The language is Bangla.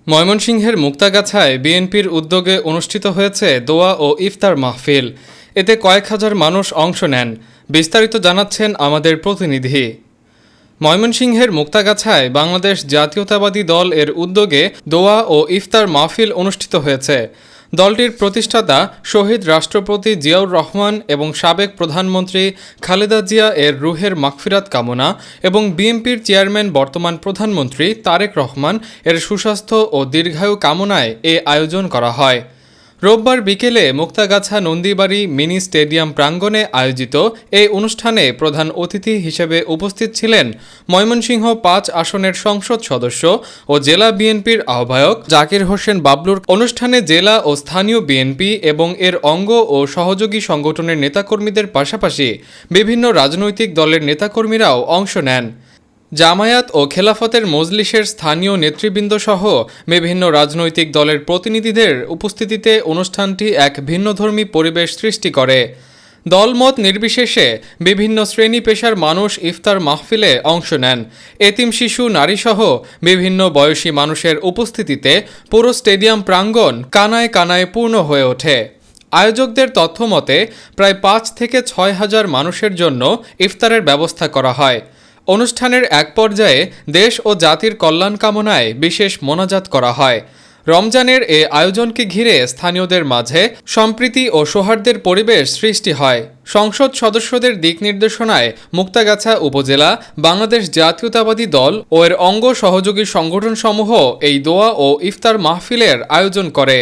ময়মনসিংহের মুক্তাগাছায় বিএনপির উদ্যোগে অনুষ্ঠিত হয়েছে দোয়া ও ইফতার মাহফিল। এতে কয়েক হাজার মানুষ অংশ নেন। বিস্তারিত জানাচ্ছেন আমাদের প্রতিনিধি। ময়মনসিংহের মুক্তাগাছায় বাংলাদেশ জাতীয়তাবাদী দল এর উদ্যোগে দোয়া ও ইফতার মাহফিল অনুষ্ঠিত হয়েছে। দলটির প্রতিষ্ঠাতা শহীদ রাষ্ট্রপতি জিয়াউর রহমান এবং সাবেক প্রধানমন্ত্রী খালেদা জিয়া এর রুহের মাগফিরাত কামনা এবং বিএনপির চেয়ারম্যান বর্তমান প্রধানমন্ত্রী তারেক রহমান এর সুস্বাস্থ্য ও দীর্ঘায়ু কামনায় এ আয়োজন করা হয়। রোববার বিকেলে মুক্তাগাছা নন্দীবাড়ি মিনি স্টেডিয়াম প্রাঙ্গণে আয়োজিত এই অনুষ্ঠানে প্রধান অতিথি হিসেবে উপস্থিত ছিলেন ময়মনসিংহ ৫ আসনের সংসদ সদস্য ও জেলা বিএনপির আহ্বায়ক জাকির হোসেন বাবলুর। অনুষ্ঠানে জেলা ও স্থানীয় বিএনপি এবং এর অঙ্গ ও সহযোগী সংগঠনের নেতাকর্মীদের পাশাপাশি বিভিন্ন রাজনৈতিক দলের নেতাকর্মীরাও অংশ নেন। জামায়াত ও খেলাফতের মজলিসের স্থানীয় নেতৃবৃন্দ সহ বিভিন্ন রাজনৈতিক দলের প্রতিনিধিদের উপস্থিতিতে অনুষ্ঠানটি এক ভিন্নধর্মী পরিবেশ সৃষ্টি করে। দলমত নির্বিশেষে বিভিন্ন শ্রেণী পেশার মানুষ ইফতার মাহফিলে অংশ নেন। এতিম শিশু নারীসহ বিভিন্ন বয়সী মানুষের উপস্থিতিতে পুরো স্টেডিয়াম প্রাঙ্গণ কানায় কানায় পূর্ণ হয়ে ওঠে। আয়োজকদের তথ্যমতে প্রায় ৫ থেকে ৬ হাজার মানুষের জন্য ইফতারের ব্যবস্থা করা হয়। অনুষ্ঠানের এক পর্যায়ে দেশ ও জাতির কল্যাণ কামনায় বিশেষ মোনাজাত করা হয়। রমজানের এ আয়োজনকে ঘিরে স্থানীয়দের মাঝে সম্প্রীতি ও সৌহার্দ্যের পরিবেশ সৃষ্টি হয়। সংসদ সদস্যদের দিক নির্দেশনায় মুক্তাগাছা উপজেলা বাংলাদেশ জাতীয়তাবাদী দল ও এর অঙ্গ সহযোগী সংগঠনসমূহ এই দোয়া ও ইফতার মাহফিলের আয়োজন করে।